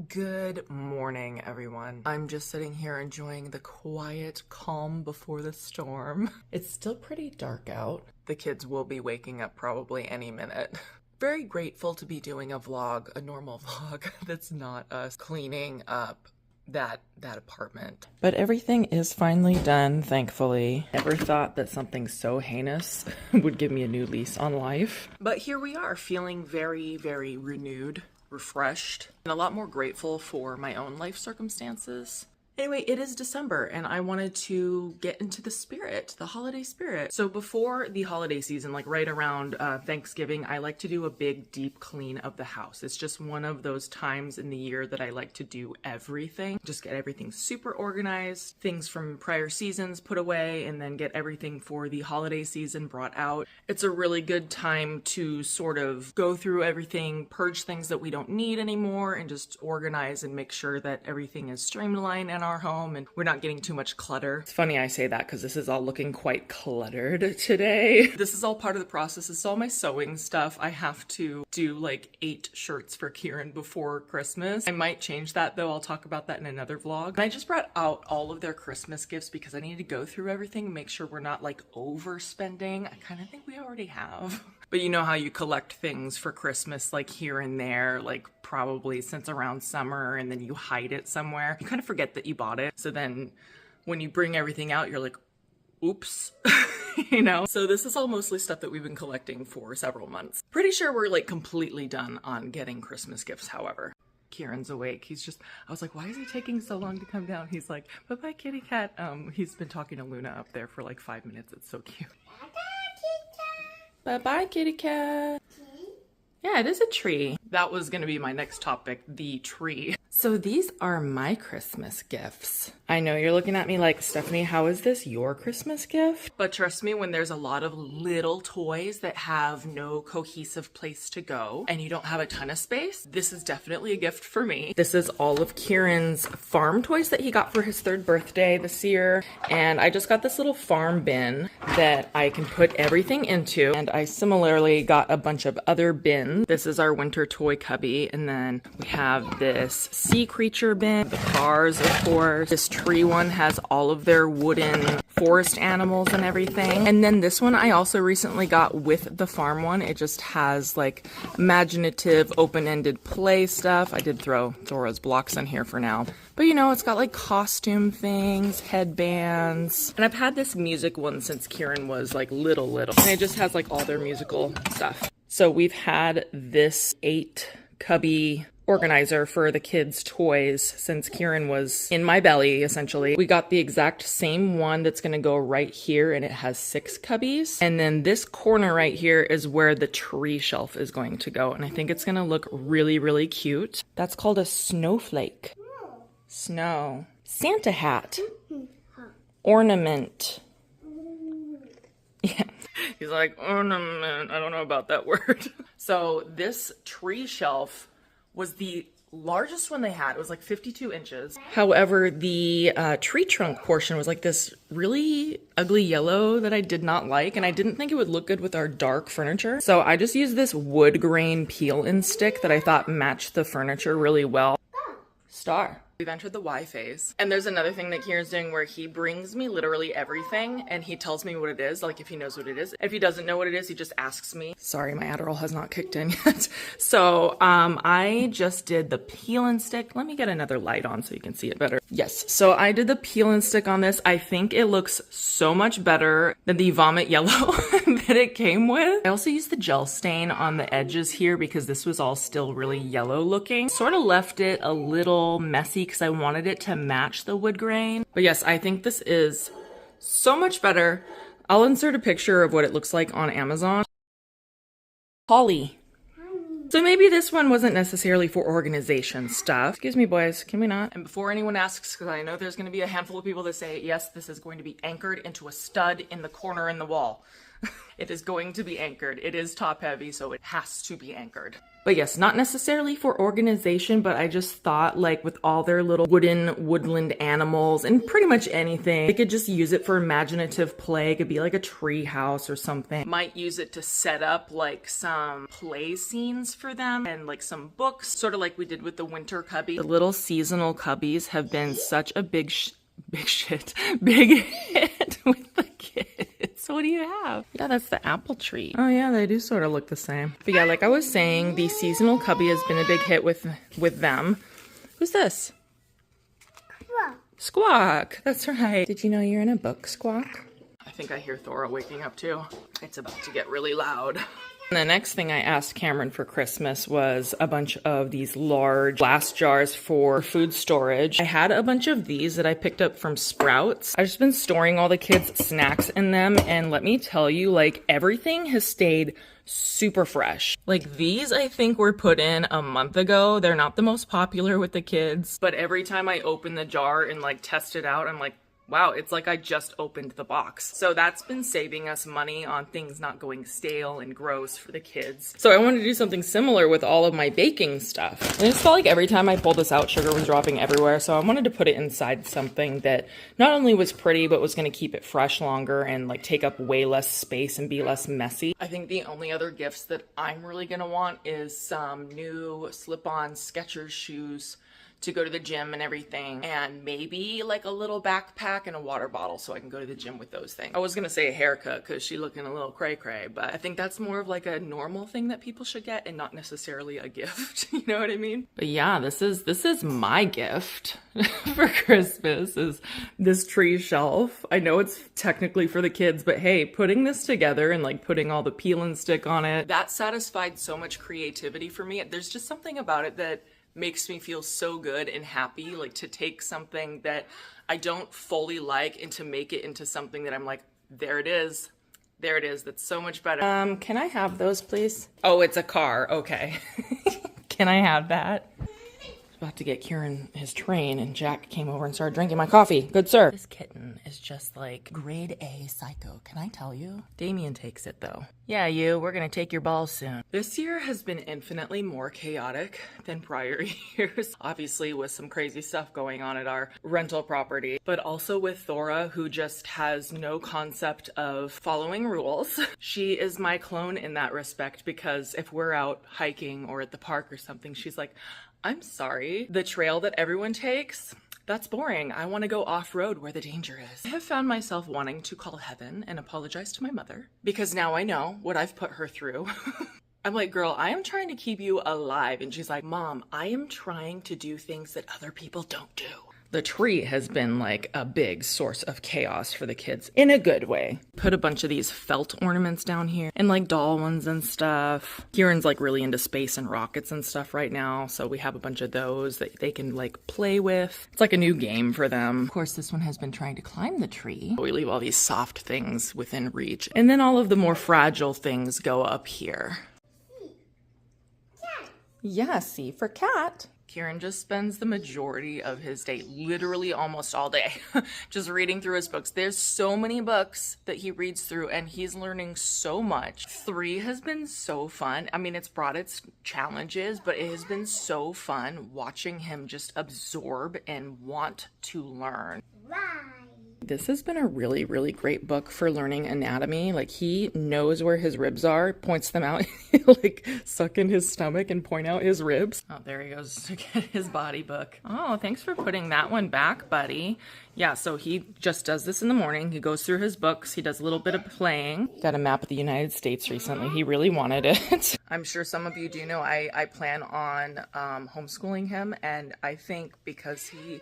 Good morning, everyone. I'm just sitting here enjoying the quiet calm before the storm. It's still pretty dark out. The kids will be waking up probably any minute. Very grateful to be doing a vlog, a normal vlog, that's not us cleaning up that apartment. But everything is finally done, thankfully. Never thought that something so heinous would give me a new lease on life. But here we are, feeling very, very renewed, refreshed, and a lot more grateful for my own life circumstances. Anyway, it is December and I wanted to get into the spirit, the holiday spirit. So before the holiday season, like right around Thanksgiving, I like to do a big deep clean of the house. It's just one of those times in the year that I like to do everything. Just get everything super organized, things from prior seasons put away, and then get everything for the holiday season brought out. It's a really good time to sort of go through everything, purge things that we don't need anymore, and just organize and make sure that everything is streamlined in our home and we're not getting too much clutter. It's funny I say that because this is all looking quite cluttered today. This is all part of the process. This is all my sewing stuff. I have to do like 8 shirts for Kieran before Christmas. I might change that though. I'll talk about that in another vlog. And I just brought out all of their Christmas gifts because I need to go through everything and make sure we're not like overspending. I kind of think we already have. But you know how you collect things for Christmas like here and there, like probably since around summer, and then you hide it somewhere. You kind of forget that you bought it. So then when you bring everything out, you're like, oops, you know? So this is all mostly stuff that we've been collecting for several months. Pretty sure we're like completely done on getting Christmas gifts, however. Kieran's awake. He's just, I was like, why is he taking so long to come down? He's like, bye-bye, kitty cat. He's been talking to Luna up there for like 5 minutes. It's so cute. Bye-bye, kitty cat. Yeah, it is a tree. That was gonna be my next topic, the tree. So these are my Christmas gifts. I know you're looking at me like, Stephanie, how is this your Christmas gift? But trust me, when there's a lot of little toys that have no cohesive place to go and you don't have a ton of space, this is definitely a gift for me. This is all of Kieran's farm toys that he got for his 3rd birthday this year. And I just got this little farm bin that I can put everything into. And I similarly got a bunch of other bins. This is our winter toy cubby. And then we have this sea creature bin, the cars, of course. This tree one has all of their wooden forest animals and everything. And then this one I also recently got with the farm one. It just has like imaginative open-ended play stuff. I did throw Zora's blocks in here for now. But you know, it's got like costume things, headbands. And I've had this music one since Kieran was like little. And it just has like all their musical stuff. So we've had this 8 cubby organizer for the kids' toys since Kieran was in my belly, essentially. We got the exact same one that's gonna go right here, and it has 6 cubbies. And then this corner right here is where the tree shelf is going to go. And I think it's gonna look really, really cute. That's called a snowflake. Snow. Santa hat. Ornament. Yeah. He's like, ornament. I don't know about that word. So this tree shelf was the largest one they had. It was like 52 inches. However, the tree trunk portion was like this really ugly yellow that I did not like, and I didn't think it would look good with our dark furniture. So I just used this wood grain peel and stick that I thought matched the furniture really well. Star. We've entered the Y phase. And there's another thing that Kieran's doing where he brings me literally everything and he tells me what it is, like if he knows what it is. If he doesn't know what it is, he just asks me. Sorry, my Adderall has not kicked in yet. So I just did the peel and stick. Let me get another light on so you can see it better. Yes, so I did the peel and stick on this. I think it looks so much better than the vomit yellow that it came with. I also used the gel stain on the edges here because this was all still really yellow looking. Sort of left it a little messy because I wanted it to match the wood grain. But yes, I think this is so much better. I'll insert a picture of what it looks like on Amazon. Holly. So maybe this one wasn't necessarily for organization stuff. Excuse me, boys, can we not? And before anyone asks, because I know there's going to be a handful of people that say, yes, this is going to be anchored into a stud in the corner in the wall. It is going to be anchored. It is top heavy, so it has to be anchored. But yes, not necessarily for organization, but I just thought like with all their little woodland animals and pretty much anything, they could just use it for imaginative play. It could be like a tree house or something. Might use it to set up like some play scenes for them and like some books, sort of like we did with the winter cubby. The little seasonal cubbies have been such a big hit with the kids. What do you have? Yeah, that's the apple tree. Oh yeah, they do sort of look the same. But yeah, like I was saying, the seasonal cubby has been a big hit with them. Who's this? Squawk. That's right. Did you know you're in a book, Squawk? I think I hear Thora waking up too. It's about to get really loud. And the next thing I asked Kameron for Christmas was a bunch of these large glass jars for food storage. I had a bunch of these that I picked up from Sprouts. I've just been storing all the kids' snacks in them, and let me tell you, like, everything has stayed super fresh. Like, these I think were put in a month ago. They're not the most popular with the kids, but every time I open the jar and like test it out, I'm like, wow, it's like I just opened the box. So that's been saving us money on things not going stale and gross for the kids. So I wanted to do something similar with all of my baking stuff. And I just felt like every time I pulled this out, sugar was dropping everywhere. So I wanted to put it inside something that not only was pretty, but was gonna keep it fresh longer and like take up way less space and be less messy. I think the only other gifts that I'm really gonna want is some new slip-on Skechers shoes to go to the gym and everything, and maybe like a little backpack and a water bottle so I can go to the gym with those things. I was gonna say a haircut because she's looking a little cray-cray, but I think that's more of like a normal thing that people should get and not necessarily a gift. You know what I mean? But yeah, this is my gift for Christmas, is this tree shelf. I know it's technically for the kids, but hey, putting this together and like putting all the peel and stick on it, that satisfied so much creativity for me. There's just something about it that makes me feel so good and happy, like to take something that I don't fully like and to make it into something that I'm like, there it is. There it is. That's so much better. Can I have those, please? Oh, it's a car. Okay. Can I have that? About to get Kieran his train, and Jack came over and started drinking my coffee. Good sir. This kitten is just like grade A psycho, can I tell you? Damien takes it though. Yeah, we're gonna take your balls soon. This year has been infinitely more chaotic than prior years. Obviously with some crazy stuff going on at our rental property, but also with Thora, who just has no concept of following rules. She is my clone in that respect, because if we're out hiking or at the park or something, she's like, I'm sorry, the trail that everyone takes, that's boring. I want to go off-road where the danger is. I have found myself wanting to call heaven and apologize to my mother, because now I know what I've put her through. I'm like, girl, I am trying to keep you alive. And she's like, Mom, I am trying to do things that other people don't do. The tree has been like a big source of chaos for the kids in a good way. Put a bunch of these felt ornaments down here and like doll ones and stuff. Kieran's like really into space and rockets and stuff right now. So we have a bunch of those that they can like play with. It's like a new game for them. Of course, this one has been trying to climb the tree. We leave all these soft things within reach. And then all of the more fragile things go up here. Yeah, C for cat. Kieran just spends the majority of his day, literally almost all day, just reading through his books. There's so many books that he reads through, and he's learning so much. 3 has been so fun. I mean, it's brought its challenges, but it has been so fun watching him just absorb and want to learn. This has been a really, really great book for learning anatomy. Like, he knows where his ribs are, points them out. He'll like suck in his stomach and point out his ribs. Oh, there he goes to get his body book. Oh, thanks for putting that one back, buddy. Yeah, so he just does this in the morning. He goes through his books. He does a little bit of playing. Got a map of the United States recently. He really wanted it. I'm sure some of you do know I plan on homeschooling him, and I think because he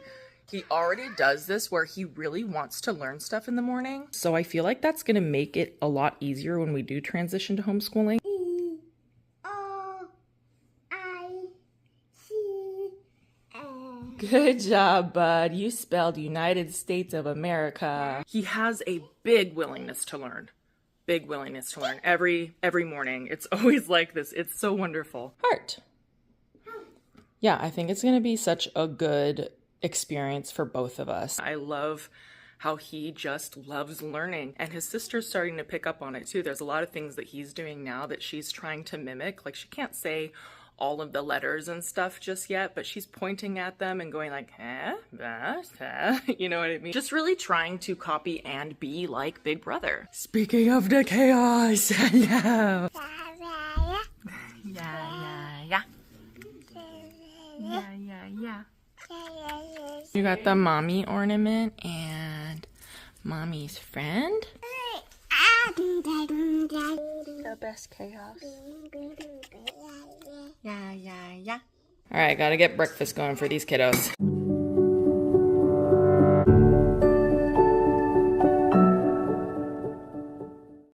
already does this where he really wants to learn stuff in the morning. So I feel like that's going to make it a lot easier when we do transition to homeschooling. Good job, bud. You spelled United States of America. He has a big willingness to learn. Big willingness to learn every morning. It's always like this. It's so wonderful. Heart. Yeah, I think it's going to be such a good experience for both of us. I love how he just loves learning, and his sister's starting to pick up on it too. There's a lot of things that he's doing now that she's trying to mimic. Like, she can't say all of the letters and stuff just yet, but she's pointing at them and going like, huh? You know what I mean? Just really trying to copy and be like Big Brother. Speaking of the chaos, hello. Yeah. You got the mommy ornament and mommy's friend. The best chaos. Yeah. All right, gotta get breakfast going for these kiddos.